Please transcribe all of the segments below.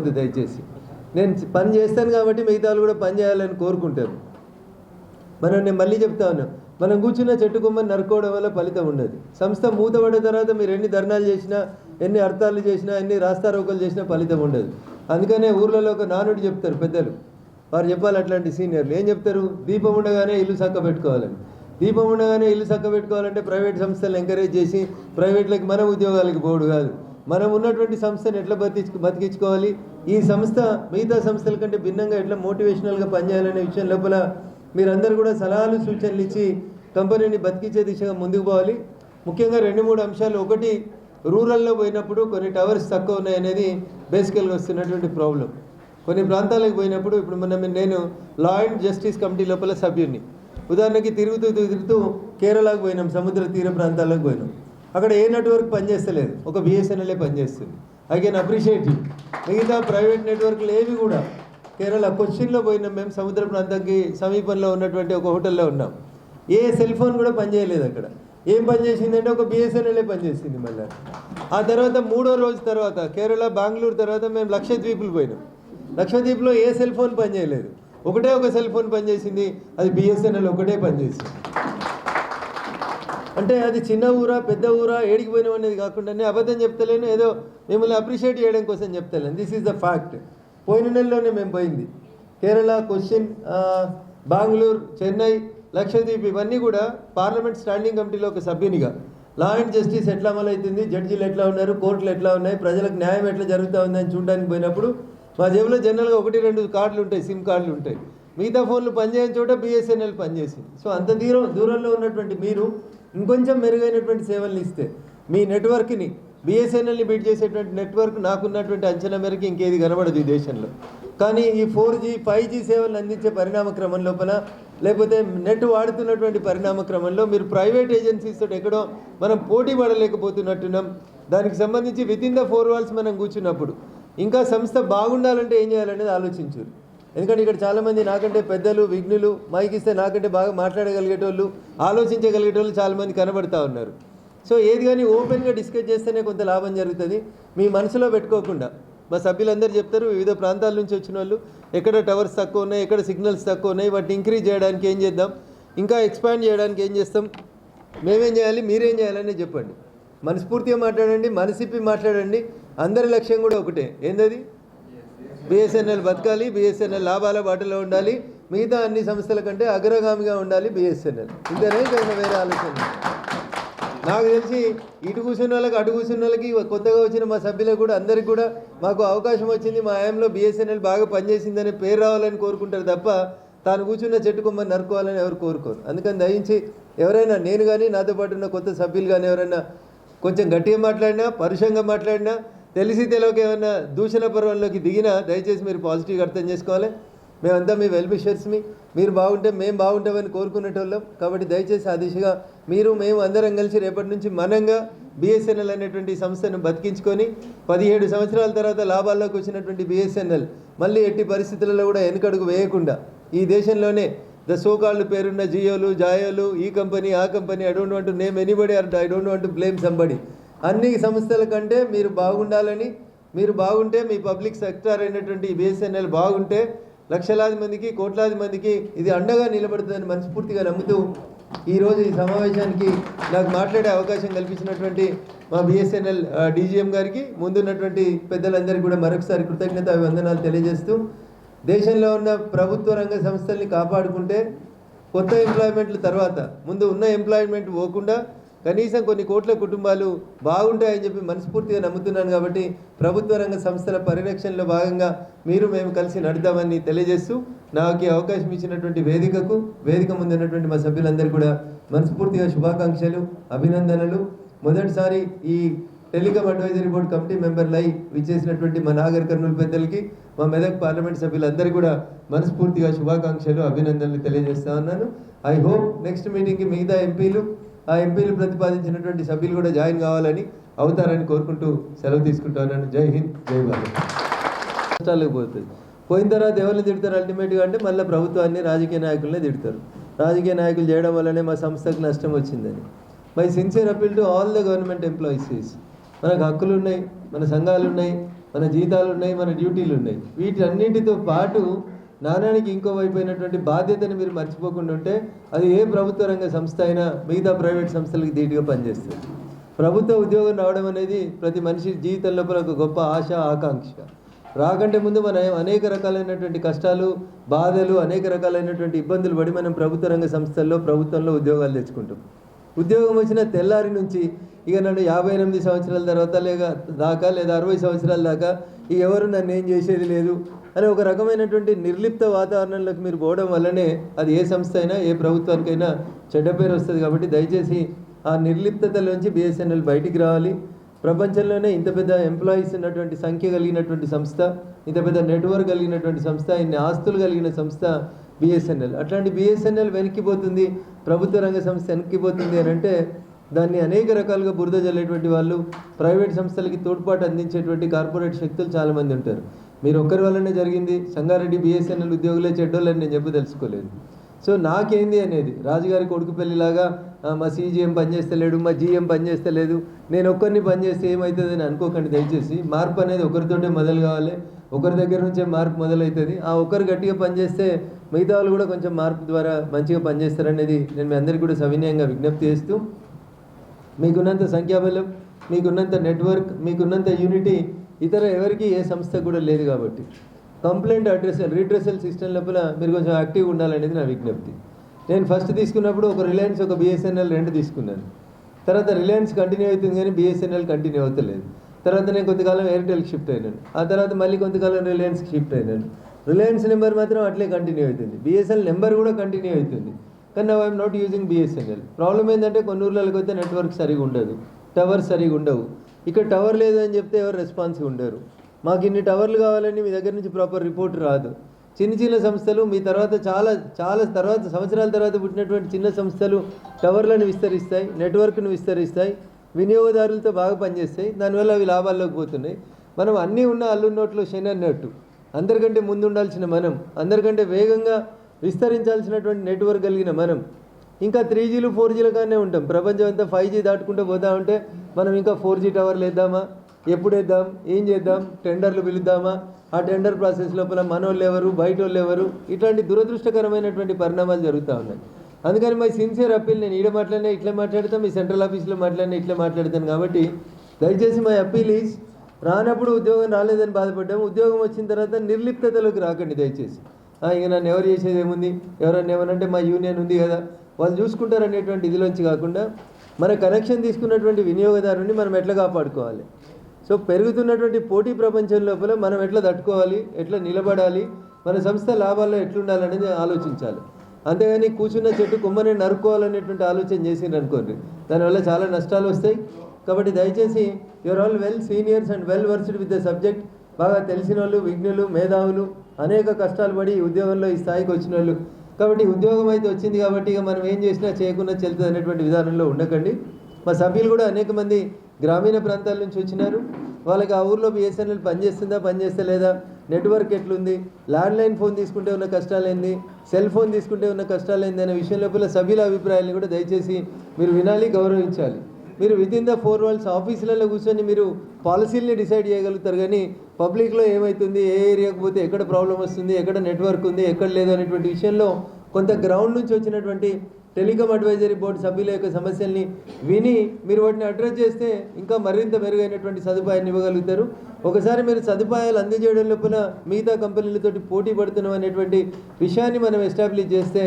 మర్చిపోవద్దు దయచేసి. నేను పని చేస్తాను కాబట్టి మిగతా వాళ్ళు కూడా పని చేయాలని కోరుకుంటారు. నేను మళ్ళీ చెప్తా ఉన్నాను, మనం కూర్చున్న చెట్టు కొమ్మని నరుకోవడం వల్ల ఫలితం ఉండదు. సంస్థ మూతపడిన తర్వాత మీరు ఎన్ని ధర్నాలు చేసినా, ఎన్ని అర్థాలు చేసినా, ఎన్ని రాస్తారోకలు చేసినా ఫలితం ఉండదు. అందుకనే ఊర్లలో ఒక నానుడి చెప్తారు పెద్దలు, వారు చెప్పాలి అట్లాంటి సీనియర్లు ఏం చెప్తారు, దీపం ఉండగానే ఇల్లు చక్క పెట్టుకోవాలని. దీపం ఉండగానే ఇల్లు చక్క పెట్టుకోవాలంటే ప్రైవేట్ సంస్థలను ఎంకరేజ్ చేసి ప్రైవేట్లకి మన ఉద్యోగాలకి పోడు కాదు, మనం ఉన్నటువంటి సంస్థను ఎట్లా బతికించుకోవాలి, ఈ సంస్థ మిగతా సంస్థల కంటే భిన్నంగా ఎట్లా మోటివేషనల్గా పనిచేయాలనే విషయం లోపల మీరందరూ కూడా సలహాలు సూచనలు ఇచ్చి కంపెనీని బతికించే దిశగా ముందుకు పోవాలి. ముఖ్యంగా 2-3 అంశాలు. ఒకటి, రూరల్లో పోయినప్పుడు కొన్ని టవర్స్ తక్కువ ఉన్నాయనేది బేసికల్గా వస్తున్నటువంటి ప్రాబ్లం. కొన్ని ప్రాంతాలకు పోయినప్పుడు ఇప్పుడు నేను లా అండ్ జస్టిస్ కమిటీ లోపల సభ్యుడిని. ఉదాహరణకి తిరుగుతూ కేరళకు పోయినాం, సముద్ర తీర ప్రాంతాలకు పోయినాం. అక్కడ ఏ నెట్వర్క్ పనిచేస్తలేదు, ఒక బిఎస్ఎన్ఎల్ఏ పనిచేస్తుంది. I can appreciate you. మిగతా ప్రైవేట్ నెట్వర్క్లు ఏవి కూడా, కేరళ కొచ్చిన్లో పోయినాం మేము, సముద్ర ప్రాంతానికి సమీపంలో ఉన్నటువంటి ఒక హోటల్లో ఉన్నాం. ఏ సెల్ ఫోన్ కూడా పనిచేయలేదు అక్కడ. ఏం పనిచేసిందంటే ఒక బిఎస్ఎన్ఎల్ఏ పనిచేసింది. మళ్ళీ ఆ తర్వాత 3వ రోజు తర్వాత కేరళ బెంగళూరు తర్వాత మేము లక్షద్వీపులు పోయినాం. లక్షద్వీప్లో ఏ సెల్ ఫోన్ పనిచేయలేదు, ఒకటే ఒక సెల్ ఫోన్ పనిచేసింది, అది బిఎస్ఎన్ఎల్ ఒకటే పనిచేసింది. అంటే అది చిన్న ఊరా పెద్ద ఊరా ఏడికి పోయినాం అనేది కాకుండా, అబద్ధం చెప్తలేను, ఏదో మిమ్మల్ని అప్రిషియేట్ చేయడం కోసం చెప్తలేను. This is the fact. పోయిన నెలలోనే మేము పోయింది కేరళ, కొచ్చిన్, బెంగళూరు, చెన్నై, లక్షద్వీప్, ఇవన్నీ కూడా పార్లమెంట్ స్టాండింగ్ కమిటీలో ఒక సభ్యునిగా లా అండ్ జస్టిస్ ఎట్లా అమలవుతుంది, జడ్జీలు ఎట్లా ఉన్నారు, కోర్టులు ఎట్లా ఉన్నాయి, ప్రజలకు న్యాయం ఎట్లా జరుగుతూ ఉందని చూడడానికి పోయినప్పుడు మా జేబులో జనరల్గా 1-2 కార్డులు ఉంటాయి, సిమ్ కార్డులు ఉంటాయి. మిగతా ఫోన్లు పనిచేయని చోట బిఎస్ఎన్ఎల్ పనిచేసింది. సో అంత దూరంలో ఉన్నటువంటి మీరు ఇంకొంచెం మెరుగైనటువంటి సేవలు ఇస్తే మీ నెట్వర్క్ని, బిఎస్ఎన్ఎల్ని బీట్ చేసేటువంటి నెట్వర్క్ నాకున్నటువంటి అంచనా మేరకు ఇంకేది కనబడదు ఈ దేశంలో. కానీ ఈ 4G, 5G సేవలను అందించే పరిణామ క్రమం లోపల, లేకపోతే నెట్ వాడుతున్నటువంటి పరిణామ క్రమంలో మీరు ప్రైవేట్ ఏజెన్సీస్ తోటి ఎక్కడో మనం పోటీ పడలేకపోతున్నట్టున్నాం. దానికి సంబంధించి వితిన్ ద 4 walls మనం కూర్చున్నప్పుడు ఇంకా సంస్థ బాగుండాలంటే ఏం చేయాలనేది ఆలోచించారు. ఎందుకంటే ఇక్కడ చాలామంది నాకంటే పెద్దలు, విఘ్నులు, మైక్ ఇస్తే నాకంటే బాగా మాట్లాడగలిగేటోళ్ళు, ఆలోచించగలిగేటోళ్ళు చాలామంది కనబడుతూ ఉన్నారు. సో ఏది కానీ ఓపెన్గా డిస్కస్ చేస్తేనే కొంత లాభం జరుగుతుంది. మీ మనసులో పెట్టుకోకుండా, మా సభ్యులందరూ చెప్తారు, వివిధ ప్రాంతాల నుంచి వచ్చిన వాళ్ళు ఎక్కడ టవర్స్ తక్కువ ఉన్నాయి, ఎక్కడ సిగ్నల్స్ తక్కువ ఉన్నాయి, వాటిని ఇంక్రీజ్ చేయడానికి ఏం చేద్దాం, ఇంకా ఎక్స్పాండ్ చేయడానికి ఏం చేస్తాం, మేమేం చేయాలి, మీరేం చేయాలని చెప్పండి. మనస్ఫూర్తిగా మాట్లాడండి, మనసిప్పి మాట్లాడండి. అందరి లక్ష్యం కూడా ఒకటే, ఏందది, బిఎస్ఎన్ఎల్ బతకాలి, బిఎస్ఎన్ఎల్ లాభాల బాటలో ఉండాలి, మిగతా అన్ని సంస్థల కంటే అగ్రగామిగా ఉండాలి బిఎస్ఎన్ఎల్. ఇంతనే ఇంకా వేరే ఆలోచన. నాకు తెలిసి ఇటు కూర్చున్న వాళ్ళకి, అటు కూర్చున్న వాళ్ళకి, కొత్తగా వచ్చిన మా సభ్యులకు కూడా అందరికీ కూడా మాకు అవకాశం వచ్చింది, మా హయాంలో బిఎస్ఎన్ఎల్ బాగా పనిచేసిందనే పేరు రావాలని కోరుకుంటారు తప్ప తాను కూర్చున్న చెట్టు కొమ్మని నరుకోవాలని ఎవరు కోరుకోరు. అందుకని దయించి ఎవరైనా, నేను కానీ నాతో పాటు ఉన్న కొత్త సభ్యులు కానీ ఎవరైనా కొంచెం గట్టిగా మాట్లాడినా, పరుషంగా మాట్లాడినా, తెలిసి తెలియక ఏమైనా దూషణ పర్వంలోకి దిగినా దయచేసి మీరు పాజిటివ్గా అర్థం చేసుకోవాలి. మేమంతా మీ వెల్ విషర్స్మి, మీరు బాగుంటే మేము బాగుంటామని కోరుకునేటోళ్ళం. కాబట్టి దయచేసి ఆ దిశగా మీరు, మేము అందరం కలిసి రేపటి నుంచి మనంగా బిఎస్ఎన్ఎల్ అనేటువంటి సంస్థను బతికించుకొని 17 సంవత్సరాల తర్వాత లాభాల్లోకి వచ్చినటువంటి బిఎస్ఎన్ఎల్ మళ్ళీ ఎట్టి పరిస్థితులలో కూడా వెనుకడుగు వేయకుండా ఈ దేశంలోనే ద సోకాల్డ్ పేరున్న జియోలు, జాయోలు, ఈ కంపెనీ, ఆ company, I don't want to name anybody or I don't want to blame somebody, అన్ని సంస్థల కంటే మీరు బాగుండాలని, మీరు బాగుంటే మీ పబ్లిక్ సెక్టార్ అయినటువంటి బిఎస్ఎన్ఎల్ బాగుంటే లక్షలాది మందికి, కోట్లాది మందికి ఇది అండగా నిలబడుతుందని మనస్ఫూర్తిగా నమ్ముతూ ఈరోజు ఈ సమావేశానికి నాకు మాట్లాడే అవకాశం కల్పించినటువంటి మా బిఎస్ఎన్ఎల్ డీజీఎం గారికి, ముందున్నటువంటి పెద్దలందరికీ కూడా మరొకసారి కృతజ్ఞత వందనాలు తెలియజేస్తూ, దేశంలో ఉన్న ప్రభుత్వ రంగ సంస్థల్ని కాపాడుకుంటే కొత్త ఎంప్లాయ్మెంట్ల తర్వాత ముందు ఉన్న ఎంప్లాయ్మెంట్ పోకుండా కనీసం కొన్ని కోట్ల కుటుంబాలు బాగుంటాయని చెప్పి మనస్ఫూర్తిగా నమ్ముతున్నాను. కాబట్టి ప్రభుత్వ రంగ సంస్థల పరిరక్షణలో భాగంగా మీరు, మేము కలిసి నడుద్దామని తెలియజేస్తూ, నాకు ఈ అవకాశం ఇచ్చినటువంటి వేదిక ముందు ఉన్నటువంటి మా సభ్యులందరూ కూడా మనస్ఫూర్తిగా శుభాకాంక్షలు, అభినందనలు. మొదటిసారి ఈ టెలికాం అడ్వైజరీ బోర్డు కమిటీ మెంబర్లై విచ్చేసినటువంటి మా నాగర్ కర్నూలు పెద్దలకి, మా మెదక్ పార్లమెంట్ సభ్యులందరూ కూడా మనస్ఫూర్తిగా శుభాకాంక్షలు, అభినందనలు తెలియజేస్తా ఉన్నాను. ఐ హోప్ నెక్స్ట్ మీటింగ్కి మిగతా ఎంపీలు, ఆ ఎంపీలు ప్రతిపాదించినటువంటి సభ్యులు కూడా జాయిన్ కావాలని, అవుతారని కోరుకుంటూ సెలవు తీసుకుంటా ఉన్నాను. జై హింద్, జై భారత్. కష్టాలకు పోతుంది. పోయిన తర్వాత ఎవరిని తిడతారు అల్టిమేట్గా అంటే మళ్ళీ ప్రభుత్వాన్ని, రాజకీయ నాయకులనే తిడతారు. రాజకీయ నాయకులు చేయడం వల్లనే మా సంస్థకు నష్టం వచ్చిందని. My sincere appeal to all the government employees, మనకు హక్కులు ఉన్నాయి, మన సంఘాలు ఉన్నాయి, మన జీతాలు ఉన్నాయి, మన డ్యూటీలు ఉన్నాయి. వీటన్నింటితో పాటు నాణానికి ఇంకో వైపు అయినటువంటి బాధ్యతను మీరు మర్చిపోకుండా ఉంటే అది ఏ ప్రభుత్వ రంగ సంస్థ అయినా మిగతా ప్రైవేట్ సంస్థలకు ధీటుగా పనిచేస్తుంది. ప్రభుత్వ ఉద్యోగం రావడం అనేది ప్రతి మనిషి జీవితం లోపల ఒక గొప్ప ఆశ, ఆకాంక్ష. రాకంటే ముందు మనం అనేక రకాలైనటువంటి కష్టాలు, బాధలు, అనేక రకాలైనటువంటి ఇబ్బందులు పడి మనం ప్రభుత్వ రంగ సంస్థల్లో, ప్రభుత్వంలో ఉద్యోగాలు తెచ్చుకుంటాం. ఉద్యోగం వచ్చిన తెల్లారి నుంచి ఇక నన్ను 58 సంవత్సరాల తర్వాత లేదా 60 సంవత్సరాల దాకా ఇక ఎవరు నన్ను ఏం చేసేది లేదు అని ఒక రకమైనటువంటి నిర్లిప్త వాతావరణంలోకి మీరు పోవడం వల్లనే అది ఏ సంస్థ అయినా, ఏ ప్రభుత్వానికైనా చెడ్డ పేరు వస్తుంది. కాబట్టి దయచేసి ఆ నిర్లిప్తతలోంచి బిఎస్ఎన్ఎల్ బయటికి రావాలి. ప్రపంచంలోనే ఇంత పెద్ద ఎంప్లాయీస్ ఉన్నటువంటి సంఖ్య కలిగినటువంటి సంస్థ, ఇంత పెద్ద నెట్వర్క్ కలిగినటువంటి సంస్థ, ఇన్ని ఆస్తులు కలిగిన సంస్థ బిఎస్ఎన్ఎల్. అట్లాంటి బిఎస్ఎన్ఎల్ వెనక్కిపోతుంది, ప్రభుత్వ రంగ సంస్థ వెనక్కిపోతుంది అని అంటే దాన్ని అనేక రకాలుగా బురద జల్లేటువంటి వాళ్ళు, ప్రైవేట్ సంస్థలకి తోడ్పాటు అందించేటువంటి కార్పొరేట్ శక్తులు చాలామంది ఉంటారు. మీరు ఒక్కరి వల్లనే జరిగింది, సంగారెడ్డి బిఎస్ఎన్ఎల్ ఉద్యోగులే చెడ్డోళ్ళని నేను తెలుసుకోలేదు. సో నాకేంది అనేది రాజుగారి కొడుకు పెళ్ళిలాగా మా సీజీఎం పనిచేస్తలేడు, మా జీఎం పనిచేస్తలేదు, నేను ఒక్కరిని పనిచేస్తే ఏమవుతుంది అని అనుకోకండి. దయచేసి మార్పు అనేది ఒకరితోటే మొదలు కావాలి, ఒకరి దగ్గర నుంచే మార్పు మొదలవుతుంది. ఆ ఒకరు గట్టిగా పనిచేస్తే మిగతా వాళ్ళు కూడా కొంచెం మార్పు ద్వారా మంచిగా పనిచేస్తారనేది నేను మీ అందరికీ కూడా సవినయంగా విజ్ఞప్తి చేస్తూ, మీకున్నంత సంఖ్యాబలం, మీకున్నంత నెట్వర్క్, మీకున్నంత యూనిటీ ఇతర ఎవరికి ఏ సంస్థ కూడా లేదు. కాబట్టి కంప్లైంట్ రీడ్రెసల్ సిస్టమ్ లోపల మీరు కొంచెం యాక్టివ్గా ఉండాలనేది నా విజ్ఞప్తి. నేను ఫస్ట్ తీసుకున్నప్పుడు ఒక రిలయన్స్, ఒక బిఎస్ఎన్ఎల్ 2 తీసుకున్నాను. తర్వాత రిలయన్స్ కంటిన్యూ అవుతుంది కానీ బిఎస్ఎన్ఎల్ కంటిన్యూ అవుతలేదు. తర్వాత నేను కొంతకాలం ఎయిర్టెల్కి షిఫ్ట్ అయినాను. ఆ తర్వాత మళ్ళీ కొంతకాలం రిలయన్స్కి షిఫ్ట్ అయినాను. రిలయన్స్ నెంబర్ మాత్రం అట్లే కంటిన్యూ అవుతుంది, బిఎస్ఎన్ఎల్ నెంబర్ కూడా కంటిన్యూ అవుతుంది. కానీ now I'm not using BSNL. Problem ఏంటంటే కొన్ని ఊర్లకి అయితే నెట్వర్క్ సరిగా ఉండదు, టవర్స్ సరిగా ఉండవు. ఇక్కడ టవర్ లేదు అని చెప్తే ఎవరు రెస్పాన్స్గా ఉండరు. మాకు ఇన్ని టవర్లు కావాలని మీ దగ్గర నుంచి ప్రాపర్ రిపోర్ట్ రాదు. చిన్న సంస్థలు మీ తర్వాత చాలా తర్వాత సంవత్సరాల తర్వాత పుట్టినటువంటి చిన్న సంస్థలు టవర్లను విస్తరిస్తాయి, నెట్వర్క్ను విస్తరిస్తాయి, వినియోగదారులతో బాగా పనిచేస్తాయి. దానివల్ల అవి లాభాల్లోకి పోతున్నాయి. మనం అన్నీ ఉన్న అల్లు నోట్లో శని అన్నట్టు అందరికంటే ముందు ఉండాల్సిన మనం, అందరికంటే వేగంగా విస్తరించాల్సినటువంటి నెట్వర్క్ కలిగిన మనం ఇంకా 3Gలు 4Gల కానీ ఉంటాం. ప్రపంచం అంతా 5G దాటుకుంటూ పోతా ఉంటే మనం ఇంకా 4G టవర్లు వేద్దామా, ఎప్పుడు వేద్దాం, ఏం చేద్దాం, టెండర్లు పిలుద్దామా, ఆ టెండర్ ప్రాసెస్ లోపల మనోళ్ళు ఎవరు, బయట వాళ్ళు ఎవరు, ఇట్లాంటి దురదృష్టకరమైనటువంటి పరిణామాలు జరుగుతూ ఉన్నాయి. అందుకని మై సిన్సియర్ అప్పీల్, నేను ఈడ మాట్లాడినా ఇట్లా మాట్లాడతాను, మీ సెంట్రల్ ఆఫీస్లో మాట్లాడినా ఇట్లా మాట్లాడతాను. కాబట్టి దయచేసి మై అప్పీల్ ఈజ్, రానప్పుడు ఉద్యోగం రాలేదని బాధపడ్డాము, ఉద్యోగం వచ్చిన తర్వాత నిర్లిప్తతలోకి రాకండి దయచేసి. ఇక నన్ను ఎవరు చేసేది ఏముంది, ఎవరన్నా ఏమనంటే మా యూనియన్ ఉంది కదా వాళ్ళు చూసుకుంటారనేటువంటి ఇదిలోంచి కాకుండా మన కనెక్షన్ తీసుకున్నటువంటి వినియోగదారుని మనం ఎట్లా కాపాడుకోవాలి. సో పెరుగుతున్నటువంటి పోటీ ప్రపంచం లోపల మనం ఎట్లా తట్టుకోవాలి, ఎట్లా నిలబడాలి, మన సంస్థ లాభాల్లో ఎట్లుండాలనేది ఆలోచించాలి. అంతేగాని కూర్చున్న చెట్టు కొమ్మని నరుక్కోవాలనేటువంటి ఆలోచన చేసిండ్రు అనుకోండి, దానివల్ల చాలా నష్టాలు వస్తాయి. కాబట్టి దయచేసి you're all well seniors and well versed with the subject. బాగా తెలిసిన వాళ్ళు, విజ్ఞులు, మేధావులు, అనేక కష్టాలు పడి ఉద్యోగంలో ఈ స్థాయికి వచ్చిన వాళ్ళు. కాబట్టి ఉద్యోగం అయితే వచ్చింది కాబట్టి ఇక మనం ఏం చేసినా చేయకుండా చెల్తుంది అనేటువంటి విధానంలో ఉండకండి. మా సభ్యులు కూడా అనేక మంది గ్రామీణ ప్రాంతాల నుంచి వచ్చినారు. వాళ్ళకి ఆ ఊర్లో బిఎస్ఎన్ఎల్ పనిచేస్తుందా, పనిచేస్తలేదా, నెట్వర్క్ ఎట్లుంది, ల్యాండ్లైన్ ఫోన్ తీసుకుంటే ఉన్న కష్టాలు ఏంది, సెల్ ఫోన్ తీసుకుంటే ఉన్న కష్టాలు ఏంది అనే విషయం లోపల సభ్యుల అభిప్రాయాలను కూడా దయచేసి మీరు వినాలి, గౌరవించాలి. మీరు వితిన్ ద 4 walls ఆఫీసులలో కూర్చొని మీరు పాలసీలని డిసైడ్ చేయగలుగుతారు. కానీ పబ్లిక్లో ఏమవుతుంది, ఏ ఏరియాకు పోతే ఎక్కడ ప్రాబ్లం వస్తుంది, ఎక్కడ నెట్వర్క్ ఉంది, ఎక్కడ లేదు అనేటువంటి విషయంలో కొంత గ్రౌండ్ నుంచి వచ్చినటువంటి టెలికాం అడ్వైజరీ బోర్డు సభ్యుల యొక్క సమస్యల్ని విని మీరు వాటిని అడ్రస్ చేస్తే ఇంకా మరింత మెరుగైనటువంటి సదుపాయాన్ని ఇవ్వగలుగుతారు. ఒకసారి మీరు సదుపాయాలు అందజేయడం లోపల మిగతా కంపెనీలతోటి పోటీ పడుతున్నాం అనేటువంటి విషయాన్ని మనం ఎస్టాబ్లిష్ చేస్తే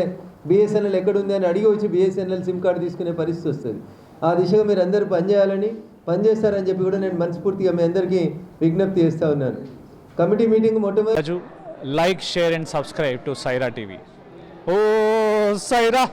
బిఎస్ఎన్ఎల్ ఎక్కడుంది అని అడిగి వచ్చి బిఎస్ఎన్ఎల్ సిమ్ కార్డు తీసుకునే పరిస్థితి వస్తుంది. ఆ దిశగా మీరు అందరూ పనిచేస్తారని చెప్పి కూడా నేను మనస్ఫూర్తిగా మీ అందరికీ విజ్ఞప్తి చేస్తూ ఉన్నాను. కమిటీ మీటింగ్ మొట్టమొదటి like, share and subscribe to Saira TV. ఓ సైరా.